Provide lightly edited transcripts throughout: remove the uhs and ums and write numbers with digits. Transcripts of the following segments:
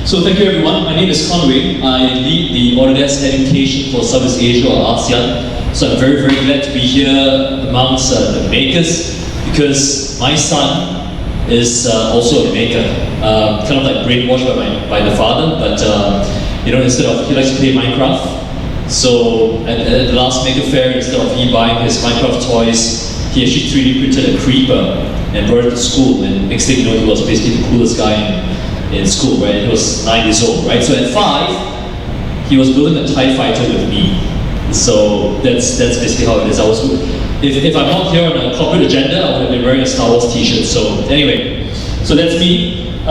So thank you everyone. My name is Conway. I lead the Autodesk Education for Southeast Asia or ASEAN. So I'm very, very glad to be here amongst the makers because my son is also a maker. Kind of like brainwashed by the father, but instead of, he likes to play Minecraft. So at the last Maker Fair, instead of he buying his Minecraft toys, he actually 3D printed a creeper and brought it to school. And next thing you know, he was basically the coolest guy in school, right? He was 9 years old, right? So at 5, he was building a TIE fighter with me. So that's basically how it is. If I'm not here on a corporate agenda, I would have been wearing a Star Wars t-shirt. So anyway, so that's me.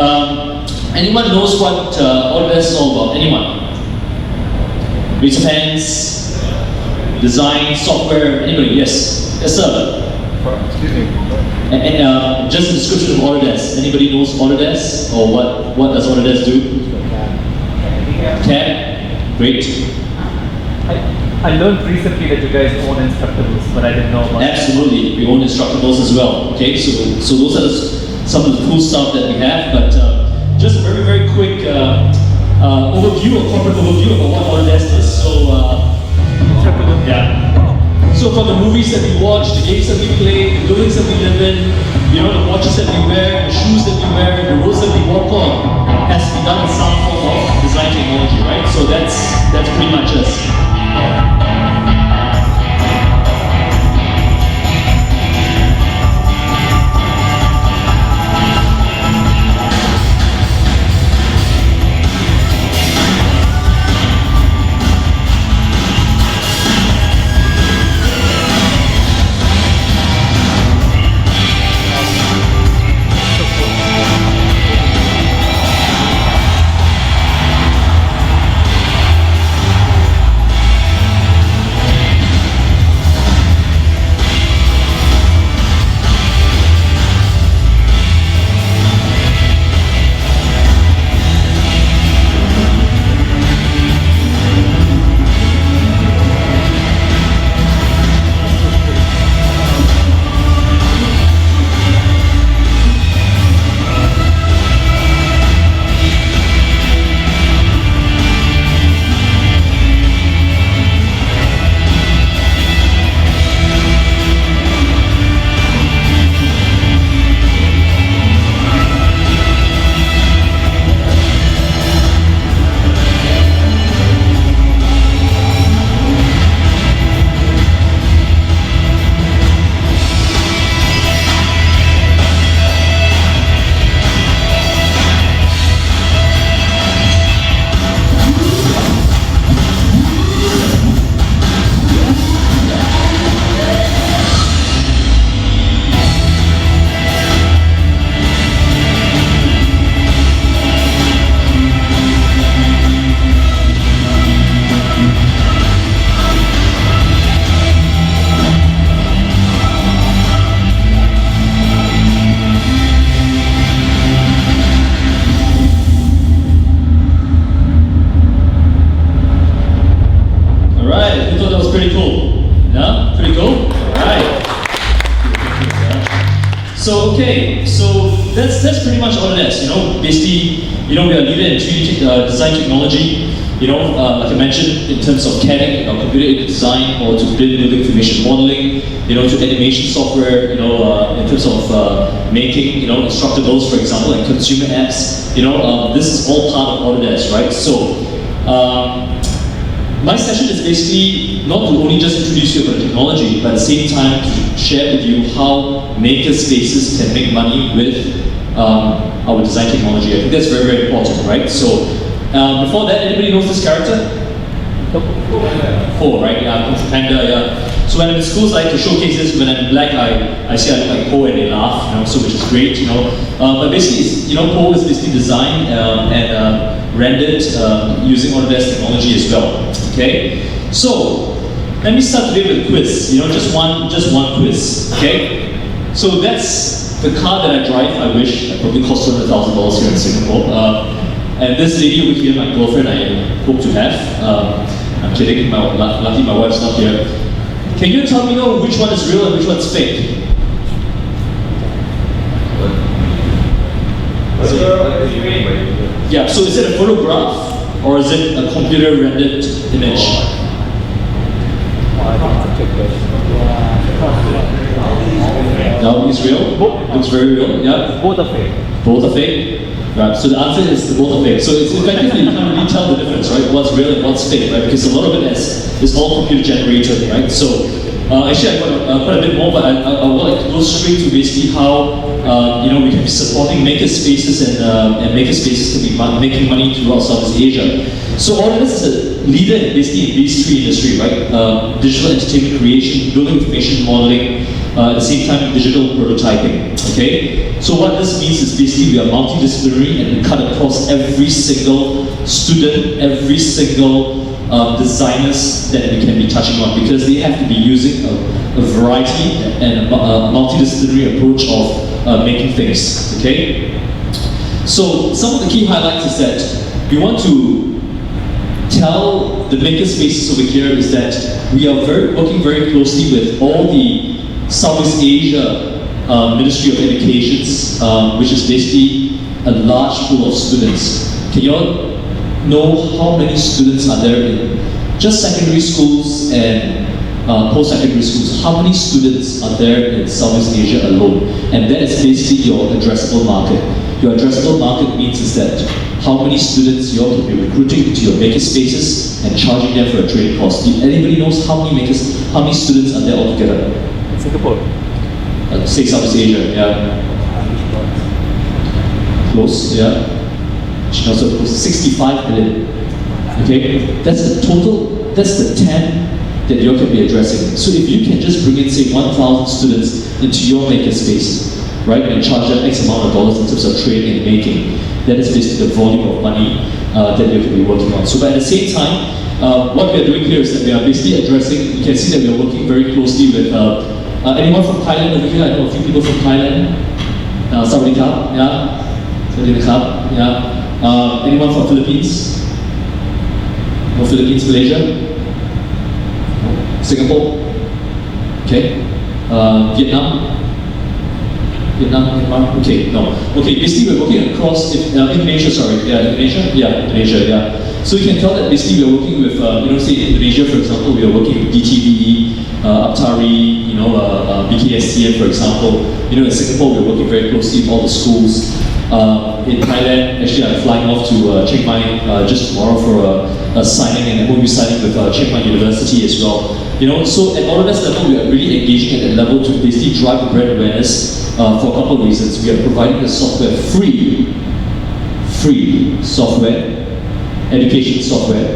Anyone knows what Autodesk is all about? Anyone? Raise your hands. Design, software, anybody? Yes. Yes, sir. Excuse me. And just a description of Autodesk. Anybody knows Autodesk? Or what does Autodesk do? CAD? Great. I learned recently that you guys own Instructables, but I didn't know about that. Absolutely. We own Instructables as well. Okay, so those are some of the cool stuff that we have, but just a very, very quick overview, a corporate overview of what Autodesk is. So, yeah. So from the movies that we watch, the games that we play, the buildings that we live in, the watches that we wear, the shoes that we wear, the roads that we walk on, has to be done in some form of design technology, right? So that's pretty much us. That's pretty much Autodesk. Basically, we are a leader in 3D design technology. Like I mentioned, in terms of CAD, computer-aided design, or to building information modeling, to animation software, in terms of making, Instructables, for example, and consumer apps. This is all part of Autodesk, right? So, my session is basically not to only just introduce you about the technology, but at the same time to share with you how makerspaces can make money with our design technology. I think that's very, very important, right? So, before that, anybody knows this character? 4, right? Yeah, Kung Fu Panda, yeah. So when I'm in schools, I like to showcase this. When I'm in black, I say I look like Po and they laugh, so which is great, But basically, Po is basically designed and rendered using Autodesk technology as well. Okay, so let me start today with a quiz. Just one quiz. Okay, so that's the car that I drive. I wish I probably cost $200,000 here in Singapore. And this lady over here, my girlfriend, I hope to have. I'm kidding. Lucky my wife's not here. Can you tell me which one is real and which one's fake? Yeah, so is it a photograph or is it a computer rendered image? No, it's real. Looks very real. Yeah. Both are fake. Both are fake. Right. So the answer is the both are fake. So it's effectively you can't really tell the difference, right? What's real and what's fake, right? Because a lot of it is all computer generated, right? So actually I've got quite a bit more, but I would like to go straight to basically how we can be supporting makerspaces and makerspaces can be making money throughout Southeast Asia. So Autodesk is a leader in basically in these three industries, right? Digital entertainment creation, building information modeling, at the same time digital prototyping. Okay? So what this means is basically we are multidisciplinary and we cut across every single student, every single designers that we can be touching on, because they have to be using a variety and a multidisciplinary approach of making things. Okay? So some of the key highlights is that we want to tell the makerspaces over here is that we are working very closely with all the Southeast Asia Ministry of Educations, which is basically a large pool of students. Can you all know how many students are there in just secondary schools and post-secondary schools? How many students are there in Southeast Asia alone? And that is basically your addressable market. Your addressable market means is that how many students you all can be recruiting to your makerspaces and charging them for a training course. Anybody knows how many students are there altogether? In Singapore. Say Southeast Asia, yeah. Close, yeah. Also close to 65 million. Okay, that's the total. That's the 10 that you all can be addressing. So if you can just bring in say 1,000 students into your makerspace, right, and charge them X amount of dollars in terms of training and making, that is basically the volume of money that you can be working on. So, but at the same time, what we are doing here is that we are basically addressing. You can see that we are working very closely with anyone from Thailand over here. I know a few people from Thailand. Sawadee Krap, yeah. Sawadee Krap, yeah. Anyone from Philippines? No Philippines, Malaysia? No. Singapore? Okay. Vietnam? Myanmar? Okay, no. Okay, basically we're working across, Indonesia, sorry. Yeah, Indonesia? Yeah, Indonesia, yeah. So you can tell that basically we're working with, say Indonesia, for example, we are working with DTVE, Aptari, BKSTN, for example. In Singapore, we're working very closely with all the schools. In Thailand, actually I'm flying off to Chiang Mai just tomorrow for a signing and MOU signing with Chiang Mai University as well. So at Autodesk level, we are really engaging at that level to basically drive the brand awareness for a couple of reasons. We are providing the software free software, education software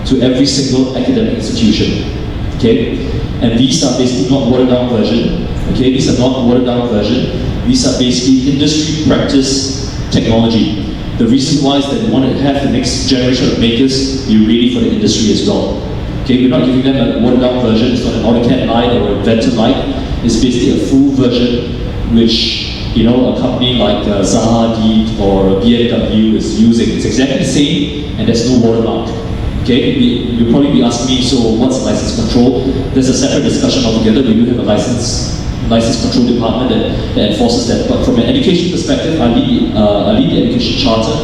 to every single academic institution. Okay? And these are basically not watered down version. Okay? These are not watered down version. These are basically industry practice technology. The reason why is that we want to have the next generation of makers be ready for the industry as well. Okay, we're not giving them a watered down version. It's not an AutoCAD Lite or a Inventor Lite. It's basically a full version which a company like Zaha Hadid or BMW is using. It's exactly the same and there's no watermark. Okay, you'll probably be asking me, so what's license control? There's a separate discussion altogether. We do have a license control department that enforces that. But from an education perspective, I lead the education charter.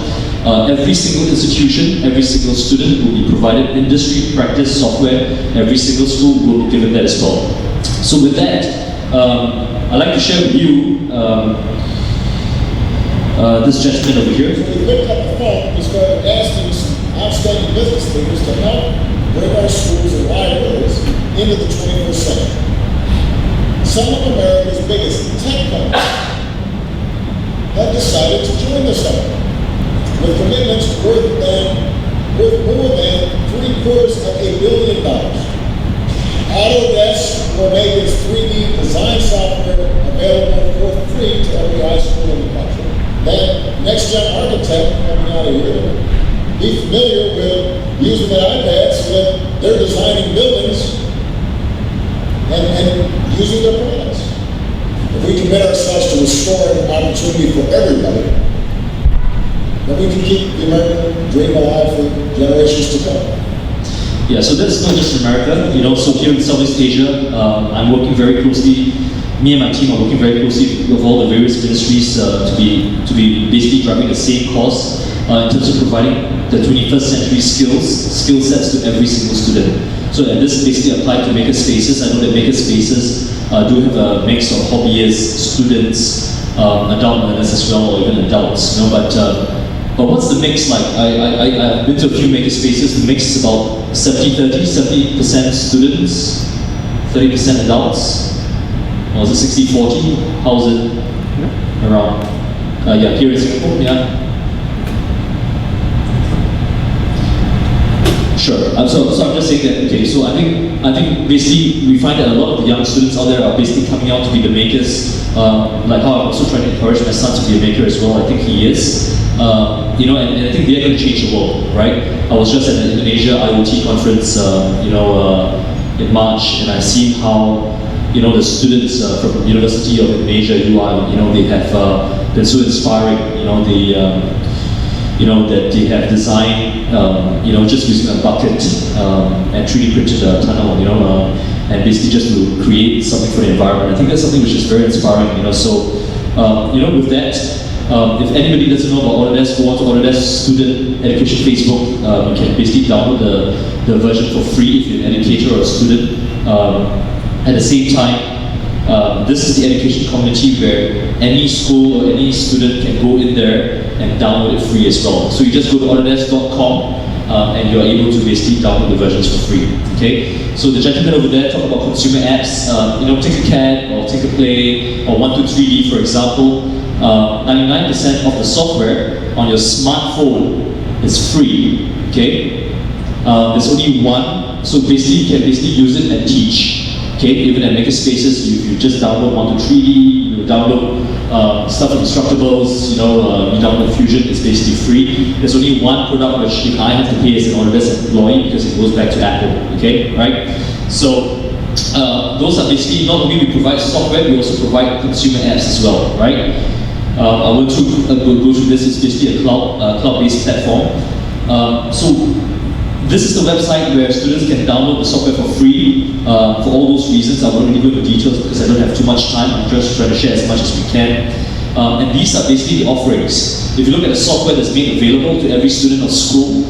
Every single institution, every single student will be provided industry practice software. Every single school will be given that as well. So with that, I'd like to share with you this gentleman over here. So we picked up the phone and started asking some outstanding business leaders to help bring our schools and libraries into the 21st century. Some of America's biggest tech companies have decided to join this effort with commitments worth more than $750 million. Autodesk will make its 3D design software available for free to every high school in the country. That next-gen architect coming out of here, be familiar with using the iPad so that they're designing buildings and using their products. If we commit ourselves to restoring opportunity for everybody, then we can keep the American dream alive for generations to come. Yeah, so that's not just America. So here in Southeast Asia, I'm working very closely me and my team are working very closely with all the various ministries to be basically driving the same cause in terms of providing the 21st century skill sets to every single student. So and this basically applied to Makerspaces. I know that Makerspaces do have a mix of hobbyists, students, adult learners as well, or even adults. You know, but what's the mix like? I've been to a few Makerspaces. The mix is about 70-30, 70% students, 30% adults. Or is it 60-40? How's it around? Yeah, here in Singapore, yeah. Sure. So I'm just saying that. Okay. So I think basically we find that a lot of the young students out there are basically coming out to be the makers. Like how I'm also trying to encourage my son to be a maker as well. I think he is. You know, and I think they're going to change the world, right? I was just at an Indonesia IoT conference, in March, and I've seen how, you know, the students from University of Indonesia UI, you know, they have been so inspiring. You know, that they have designed, just using a bucket and 3D printed a tunnel, and basically just to create something for the environment. I think that's something which is very inspiring, So, with that, if anybody doesn't know about Autodesk, go on to Autodesk Student Education Facebook. You can basically download the version for free if you're an educator or a student. At the same time, this is the education community where any school or any student can go in there and download it free as well. So you just go to autodesk.com and you're able to basically download the versions for free. Okay. So the gentleman over there talk about consumer apps. Take a CAD or take a Play or 123D for example. 99% of the software on your smartphone is free. Okay. There's only one. So basically you can use it and teach. Okay, even at Makerspaces, you just download 123D, you download stuff from Instructables, you download Fusion, it's basically free. There's only one product which I have to pay as an Autodesk employee because it goes back to Apple, okay, right? So, those are basically, not only we provide software, we also provide consumer apps as well, right? I want to go through this, it's basically a cloud-based platform. This is the website where students can download the software for free for all those reasons. I won't really go into details because I don't have too much time. I'm just trying to share as much as we can. And these are basically the offerings. If you look at the software that's made available to every student of school,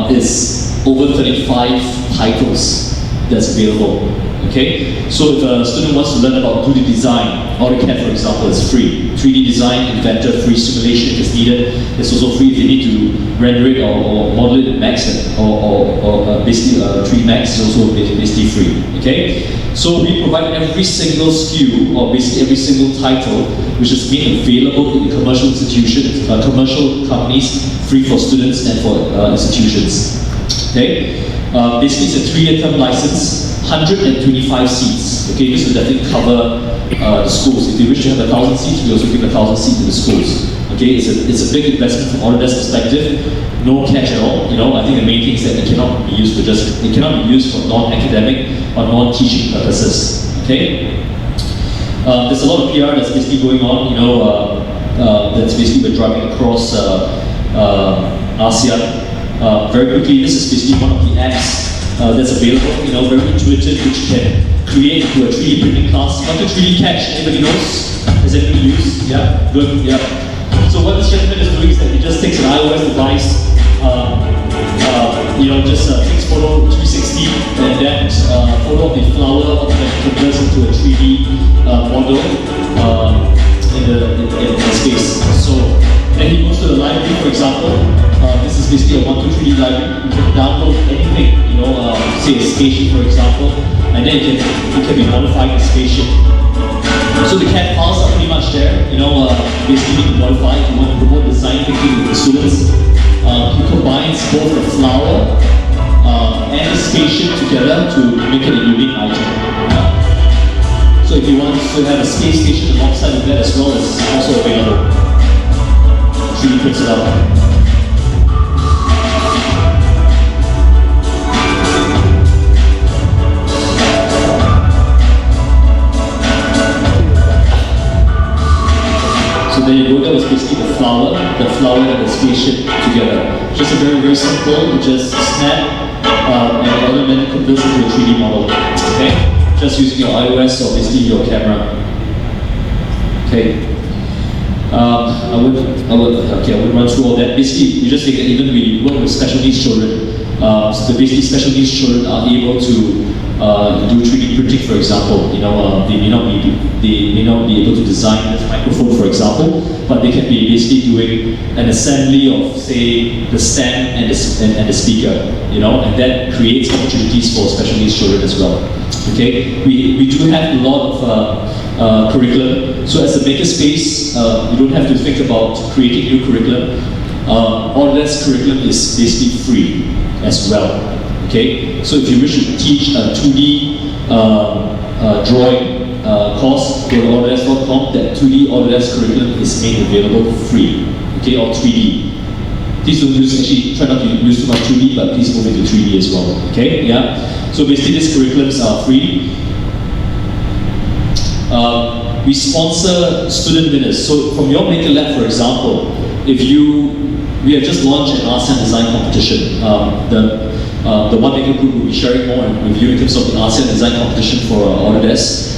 it's over 35 titles that's available. Okay? So if a student wants to learn about 2D design, AutoCAD for example is free. 3D design, Inventor, free simulation if it's needed. It's also free if you need to render it or model it in Max or basically 3 Max is also basically free. Okay? So we provide every single SKU or basically every single title which is made available in commercial institutions, commercial companies, free for students and for institutions. Okay? Basically it's a 3-year term license, 125 seats. Okay, this will definitely cover the schools. If you wish to have 1,000 seats, we also give 1,000 seats to the schools. Okay, it's a big investment from Autodesk perspective. No catch at all. I think the main thing is that it cannot be used for non-academic or non-teaching purposes. Okay, there's a lot of PR that's basically going on. That's basically we're driving across ASEAN. Very quickly, this is basically one of the apps that's available, very intuitive, which can create into a 3D printing class. 123D Catch, anybody knows? Has anybody used? Yeah, good, yeah. So what this gentleman is doing is that he just takes an iOS device, just takes photo 360 and then photo of the flower that converts into a 3D model in the space. So then he goes to the library, for example. This is basically a 123D library. You can download anything, say a spaceship, for example, and then it can be modified in a spaceship. So the CAD files are pretty much there. Basically you can modify if you want to promote design thinking with the students. He combines both the flower and the spaceship together to make it a unique item. So if you want to have a space station alongside with that as well, it's also available. 3D prints it out. So there you go, that was basically the flower and the spaceship together. Just a very, very simple, you just snap and the element converts into a 3D model. Okay? Just using your iOS or basically your camera. Okay. I would run through all that. Basically, you just think that even we work with special needs children. So basically, special needs children are able to do 3D printing, for example. You know, they may not be able to design this microphone, for example, but they can be basically doing an assembly of, say, the stand and the speaker. You know, and that creates opportunities for special needs children as well. Okay, we do have a lot of curriculum. So as a Makerspace, you don't have to think about creating new curriculum. Autodesk curriculum is basically free as well. Okay, so if you wish to teach a 2D drawing course, go to Autodesk.com. That 2D Autodesk curriculum is made available free. Okay, or 3D. Please don't try not to use too much 2D, but please move into 3D as well. Okay, yeah. So basically, these curriculums are free. We sponsor student winners. So from your Maker Lab, for example, we have just launched an ASEAN design competition. The One Maker group will be sharing more with you in terms of the ASEAN design competition for Autodesk.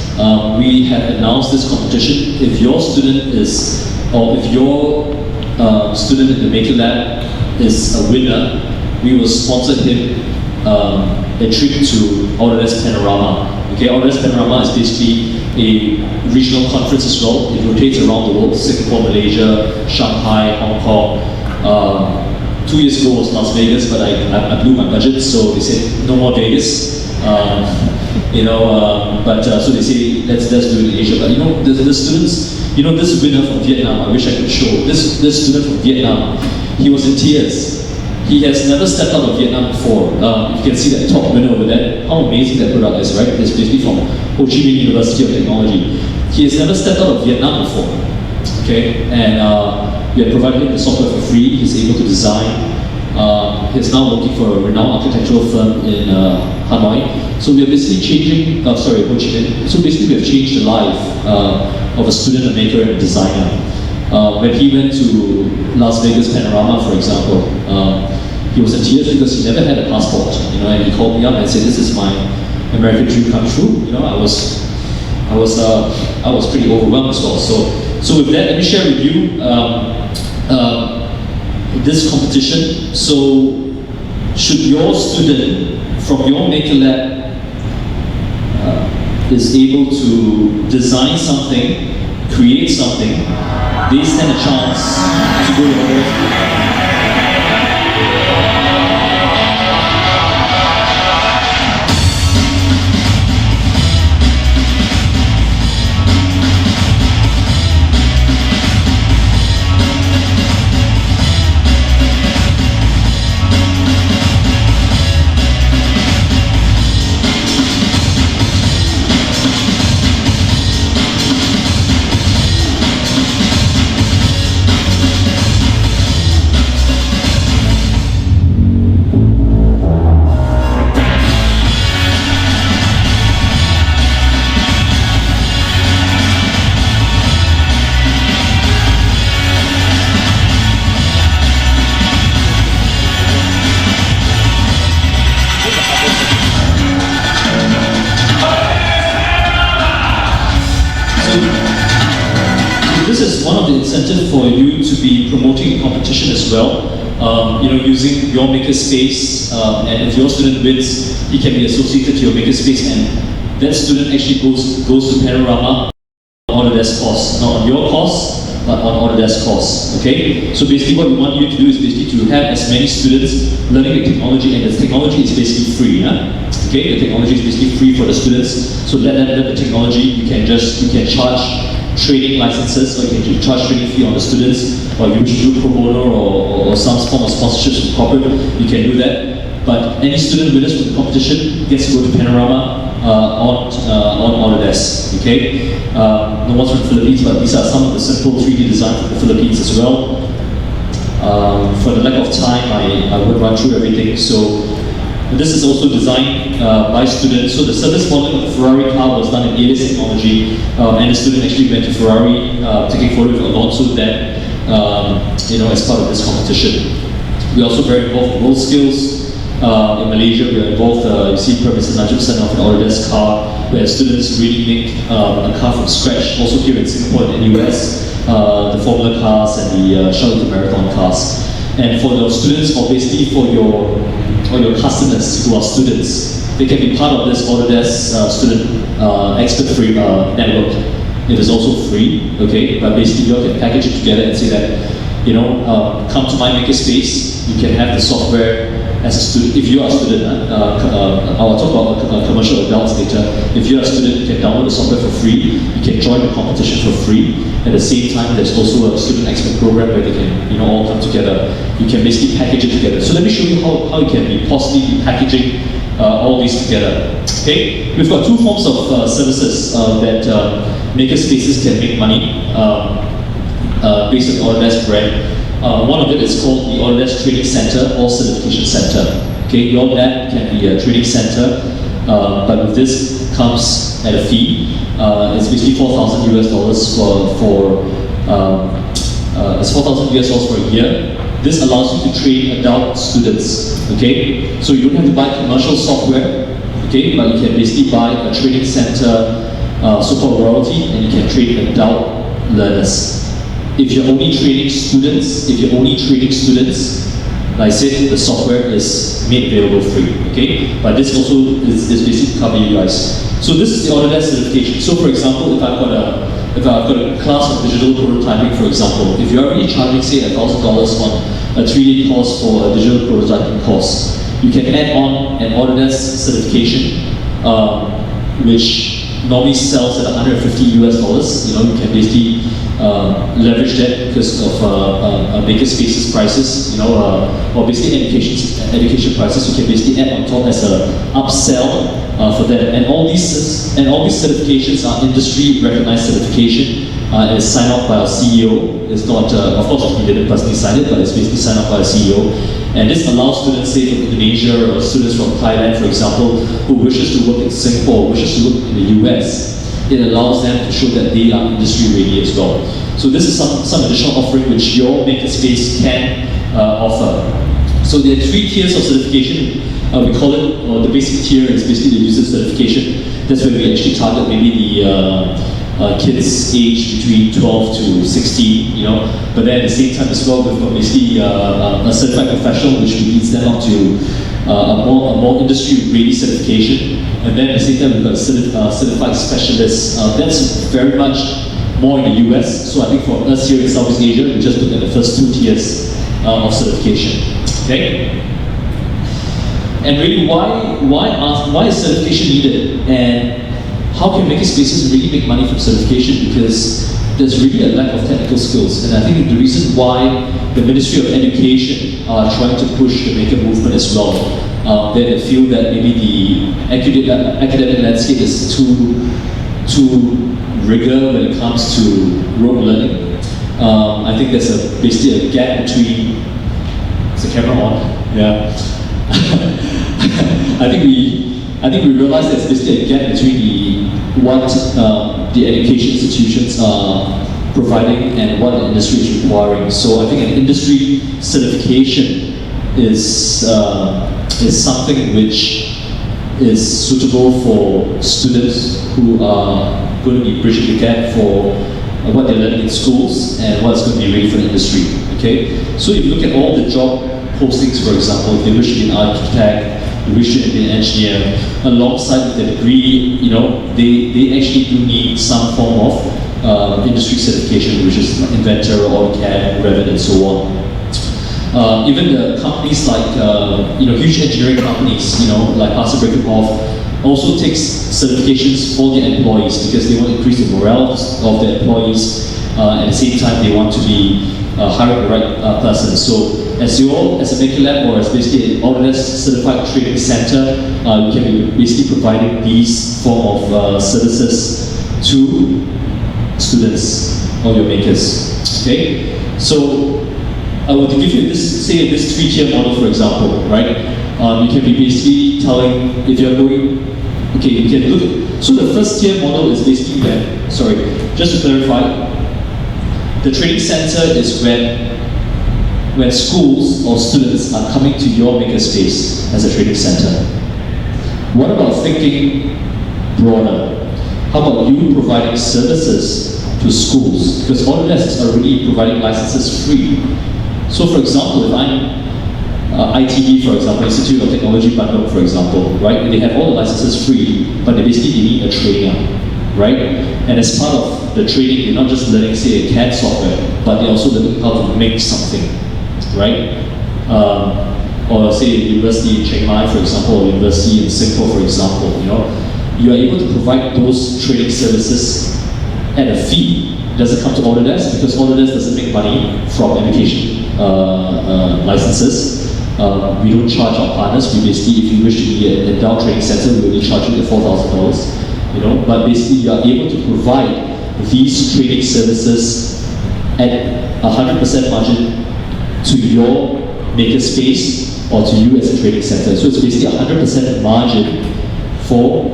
We have announced this competition. If your student is, or if your student in the Maker Lab is a winner, we will sponsor him a trip to Autodesk Panorama. Okay, Autodesk Panorama is basically a regional conference as well. It rotates around the world: Singapore, Malaysia, Shanghai, Hong Kong. 2 years ago was Las Vegas, but I blew my budget, so they said no more Vegas. So they say let's do it in Asia. But you know, the students, you know, this winner from Vietnam, I wish I could show this student from Vietnam. He was in tears. He has never stepped out of Vietnam before. You can see that top winner over there. How amazing that product is, right? It's basically from Ho Chi Minh University of Technology. He has never stepped out of Vietnam before. Okay, and we have provided him the software for free. He's able to design. He's now working for a renowned architectural firm in Hanoi. So we are basically changing, Ho Chi Minh. So basically we have changed the life of a student, a maker, and a designer. When he went to Las Vegas Panorama, for example, he was in tears because he never had a passport, you know, and he called me up and said, "This is my American dream come true." You know, I was pretty overwhelmed as well. So with that, let me share with you this competition. So, should your student from your Maker Lab is able to design something, create something, they stand a chance to go to Autodesk. This is one of the incentives for you to be promoting competition as well. Using your Makerspace, and if your student wins, he can be associated to your Makerspace, and that student actually goes to Panorama on Autodesk course, not on your course, but on Autodesk course. Okay. So basically, what we want you to do is basically to have as many students learning the technology, and the technology is basically free. Okay. The technology is basically free for the students. So let them learn the technology. You can charge training licenses, or you can charge training fee on the students, or you wish to do pro bono or some form of sponsorships from corporate, you can do that. But any student winners from the competition gets to go to Panorama on Autodesk. Okay, no one's from the Philippines, but these are some of the simple 3D designs from the Philippines as well. For the lack of time, I won't run through everything. So this is also designed by students. So the service modeling of the Ferrari car was done in ASEAN technology, and the student actually went to Ferrari, taking photos with Alonso then, as part of this competition. We're also very involved in WorldSkills. In Malaysia, we are involved, you see premises 100% of an Autodesk car, where students really make a car from scratch. Also here in Singapore and in the US, the Formula cars and the shuttle to marathon cars. And for your students, or basically for your customers who are students, they can be part of this Autodesk student expert free network. It is also free, okay? But basically, you all can package it together and say that, come to my Makerspace. You can have the software as a student. If you are a student, I'll talk about commercial adults later. If you are a student, you can download the software for free. You can join the competition for free. At the same time, there's also a student expert program where they can, all come together. You can basically package it together. So let me show you how you can possibly be packaging all these together. Okay, we've got two forms of services that Makerspaces can make money based on the Autodesk brand. One of it is called the Autodesk Training Center or Certification Center. Okay, your lab can be a training center, but with this comes at a fee. It's basically $4,000 US it's $4,000 US for a year. This allows you to train adult students. Okay, so you don't have to buy commercial software. Okay, but you can basically buy a training center, so-called royalty, and you can train adult learners. If you're only training students, like I said, the software is made available free, okay? But this also is basically to cover you guys. So this is the Autodesk certification. So for example, if I've got a class of digital prototyping, for example, if you're already charging, say, $1,000 on a 3-day course for a digital prototyping course, you can add on an Autodesk certification, which normally sells at $150 US. You can basically leverage that because of Makerspace's prices, or basically education prices. You can basically add on top as a upsell for that. And all these certifications are industry recognized certification. It's signed off by our CEO. It's not, of course, he didn't personally sign it, but it's basically signed off by our CEO. And this allows students, say, from Indonesia or students from Thailand, for example, who wishes to work in Singapore, wishes to work in the US. It allows them to show that they are industry ready as well. So this is some additional offering which your Makerspace can offer. So there are 3 tiers of certification. We call it, or the basic tier is basically the user certification. That's where we actually target maybe the kids aged between 12 to 16, But then at the same time as well, we've got basically a certified professional, which leads them up to a more industry-ready certification. And then at the same time, we've got a certified specialist. That's very much more in the US. So I think for us here in Southeast Asia, we just look at the first 2 tiers of certification. Okay? And really, why is certification needed? And how can Makerspaces really make money from certification? Because there's really a lack of technical skills. And I think the reason why the Ministry of Education are trying to push the maker movement as well, they feel that maybe the academic landscape is too rigor when it comes to rote learning. I think there's basically a gap between. Is the camera on? Yeah. I think we realize there's basically a gap between what the education institutions are providing and what the industry is requiring. So I think an industry certification is something which is suitable for students who are going to be bridging the gap for what they're learning in schools and what's going to be ready for the industry. Okay, so if you look at all the job postings, for example, if they wish to be an architect, they wish to be an engineer, alongside with their degree, they actually do need some form of industry certification, which is Inventor, AutoCAD, Revit, and so on. Even the companies like huge engineering companies, like Arthur Brickhoff, also takes certifications for their employees because they want to increase the morale of their employees. At the same time, they want to be hiring the right person. So as a Maker Lab or as basically an Autodesk Certified Training Center, you can be basically providing these form of services to students or your makers. Okay, so I would give you this 3-tier model, for example, right? You can be basically telling if you're going. Okay, you can look at. So the first tier model is basically when. Sorry, just to clarify, the training center is when when schools or students are coming to your Makerspace as a training center? What about thinking broader? How about you providing services to schools? Because Autodesk is already providing licenses free. So for example, if I'm ITB, for example, Institute of Technology Bandung, for example, right? They have all the licenses free, but they basically need a trainer, right? And as part of the training, they're not just learning, say, a CAD software, but they're also learning how to make something, right? Or say university in Chiang Mai, for example, or university in Singapore, for example, you are able to provide those training services at a fee. It doesn't come to Autodesk because Autodesk doesn't make money from education licenses. We don't charge our partners. We basically, if you wish to be an endowed training center, we only charge you the $4,000. But basically, you are able to provide these training services at 100% margin to your Makerspace or to you as a training center. So it's basically 100% margin for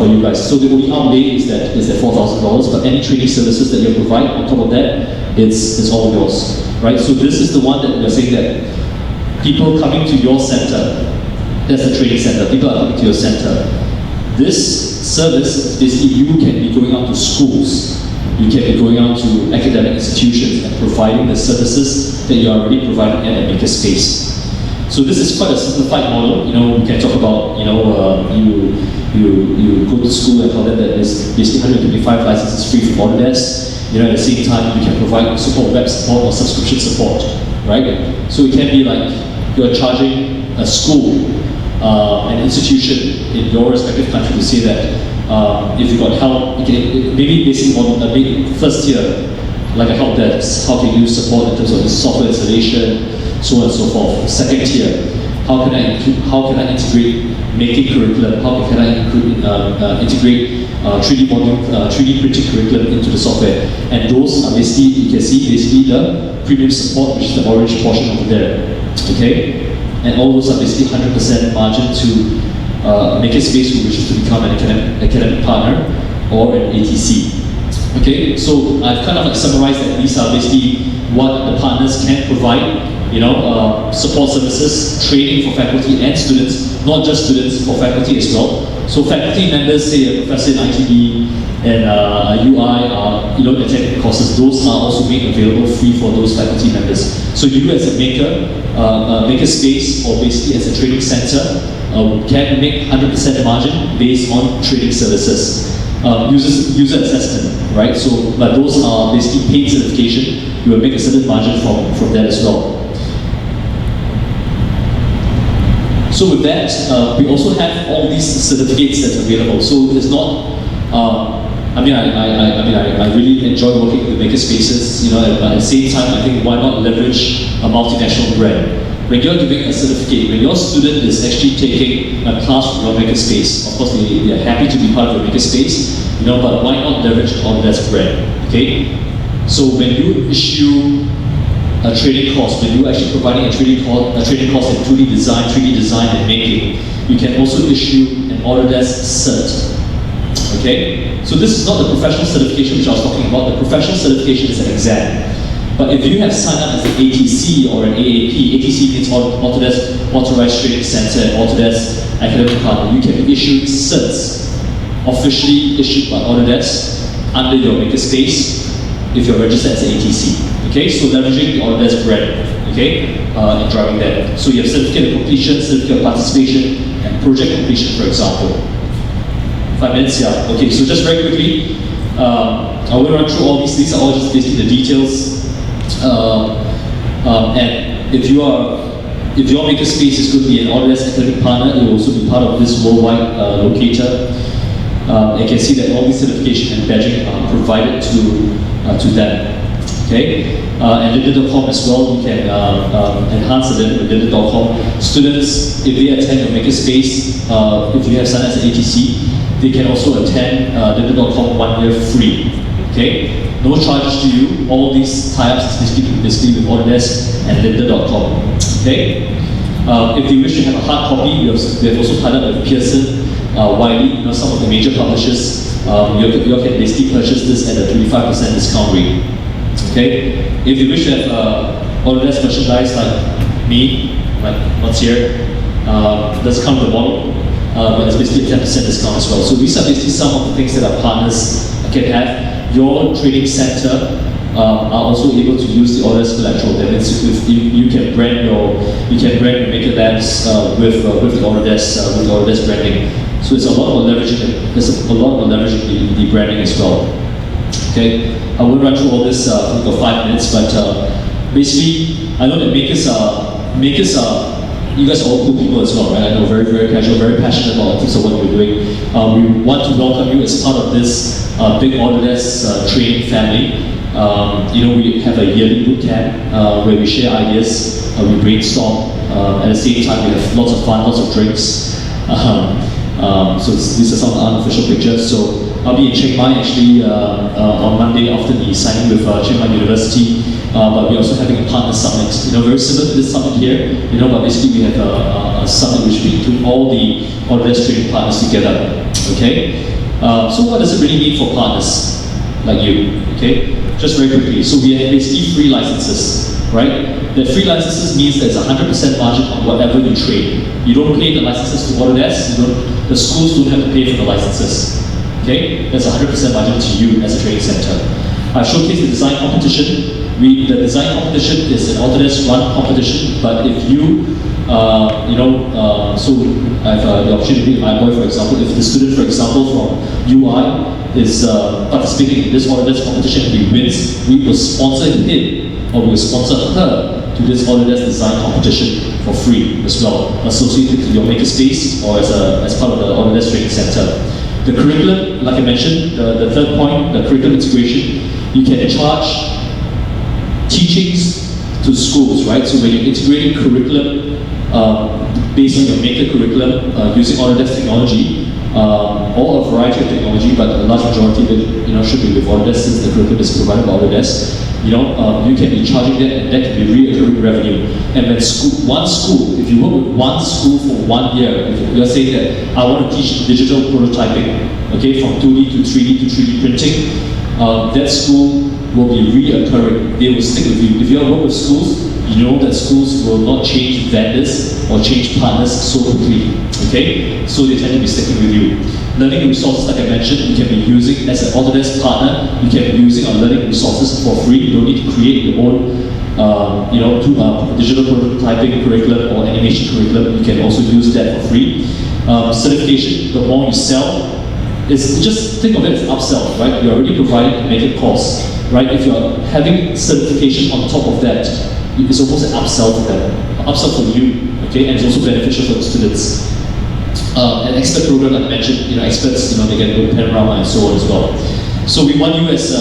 you guys. So the only outlay is that $4,000, but any training services that you provide on top of that, it's all yours, right? So this is the one that we're saying that people coming to your center, that's the training center, people are coming to your center. This service, basically you can be going out to schools, you can be going out to academic institutions and providing the services that you are already providing at a Makerspace. So this is quite a simplified model. We can talk about, you go to school and tell them that there's basically 125 licenses free from Autodesk. At the same time, you can provide so-called web support or subscription support, right? So it can be like you're charging a school, an institution in your respective country to say that if you got help, maybe basically first year, like a help desk, how can you support in terms of the software installation, so on and so forth. Second tier, how can I integrate making curriculum? How can I integrate 3D modeling, 3D printing curriculum into the software? And those are basically, you can see basically the premium support, which is the orange portion over there. Okay, and all those are basically 100% margin to Makerspace, who wishes to become an academic partner or an ATC. Okay, so I've kind of like summarized that these are basically what the partners can provide. Support services, training for faculty and students, not just students, for faculty as well. So faculty members, say a professor in ITB and UI are attending courses, those are also made available free for those faculty members. So you as a Makerspace, or basically as a training center, can make 100% margin based on training services. User assessment, right? So, but those are basically paid certification. You will make a certain margin from that as well. So with that, we also have all these certificates that's available. So it's not. I really enjoy working with the Makerspaces. But at the same time, I think why not leverage a multinational brand? When you're giving a certificate, when your student is actually taking a class from your Makerspace, of course they are happy to be part of your Makerspace, but why not leverage the Autodesk brand, okay? So when you issue a training course, when you're actually providing a training course in 2D design and making, you can also issue an Autodesk cert, okay? So this is not the professional certification which I was talking about. The professional certification is an exam. But if you have signed up as an ATC or an AAP, ATC means Autodesk Authorized Training Center and Autodesk Academic Partner, you can be issued certs officially issued by Autodesk under your Makerspace if you're registered as an ATC. Okay, so leveraging the Autodesk brand, okay, and driving that. So you have certificate of completion, certificate of participation, and project completion, for example. 5 minutes, yeah. Okay, so just very quickly, I will run through all these. These are all just basically the details. And if your Makerspace is going to be an Autodesk academic partner, it will also be part of this worldwide locator. You can see that all these certification and badging are provided to them. Okay, and Lynda.com as well. You can enhance the with Lynda.com. Students, if they attend your Makerspace, if you have signed as an ATC, they can also attend Lynda.com 1 year free. Okay, no charges to you. All these tie-ups is basically with Autodesk and Lynda.com. Okay, if you wish to have a hard copy, we have also tied up with Pearson, Wiley, some of the major publishers. You can basically purchase this at a 25% discount rate. Okay, if you wish to have Autodesk merchandise like me, like what's here, does come with the model, but it's basically a 10% discount as well. So these are basically some of the things that our partners can have. Your training center are also able to use the Autodesk collateral. That means you can brand your Maker Labs with the Autodesk branding. So it's a lot of leveraging. There's a lot of leveraging the branding as well. Okay, I won't run through all this for 5 minutes, but basically, I know that makers are. You guys are all cool people as well, right? I know, very, very casual, very passionate about things of what you're doing. We want to welcome you as part of this big Autodesk training family. We have a yearly boot camp where we share ideas, we brainstorm. At the same time, we have lots of fun, lots of drinks. So these are some unofficial pictures. So I'll be in Chiang Mai actually on Monday after the signing with Chiang Mai University. But we're also having a partner summit, very similar to this summit here, but basically we have a summit which we include all the Autodesk training partners together, okay? So what does it really mean for partners like you, okay? Just very quickly, so we have basically free licenses, right? The free licenses means there's 100% margin on whatever you train. You don't pay the licenses to Autodesk, the schools don't have to pay for the licenses, okay? There's 100% margin to you as a training center. I showcased the design competition. The design competition is an Autodesk run competition, but if you, so I have the opportunity to my boy, for example, if the student, for example, from UI is participating in this Autodesk competition and he wins, we will sponsor him or we will sponsor her to this Autodesk design competition for free as well, associated to your Makerspace or as part of the Autodesk Training Center. The curriculum, like I mentioned, the third point, the curriculum integration, you can charge teachings to schools, right? So when you're integrating curriculum based on your Maker curriculum using Autodesk technology or a variety of technology, but a large majority of it, should be with Autodesk since the curriculum is provided by Autodesk. You can be charging that, and that can be recurring revenue. And when one school, if you work with one school for 1 year, if you're saying that I want to teach digital prototyping, okay, from 2D to 3D to 3D printing, that school will be reoccurring. They will stick with you. If you work with schools, you know that schools will not change vendors or change partners so quickly. Okay? So they tend to be sticking with you. Learning resources, like I mentioned, you can be using as an Autodesk partner, you can be using our learning resources for free. You don't need to create your own digital prototyping curriculum or animation curriculum. You can also use that for free. Certification, the more you sell, just think of it as upsell, right? You're already providing a Maker course, right? If you're having certification on top of that, it's almost an upsell for them, an upsell for you, okay? And it's also beneficial for the students. An expert program, like I mentioned, experts, they get good panorama and so on as well. So we want you as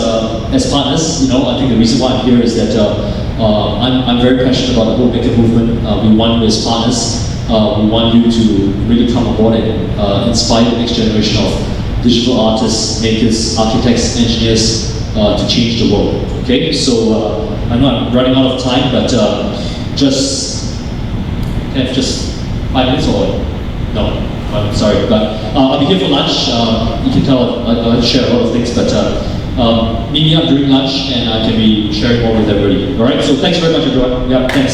partners. I think the reason why I'm here is that I'm very passionate about the whole Maker movement. We want you as partners. We want you to really come aboard and inspire the next generation of digital artists, makers, architects, engineers to change the world. Okay, so I know I'm running out of time, but just 5 minutes or no? I'm sorry, but I'll be here for lunch. You can tell I'll share a lot of things, but meet me up during lunch and I can be sharing more with everybody. All right, so thanks very much, everyone. Yeah, thanks.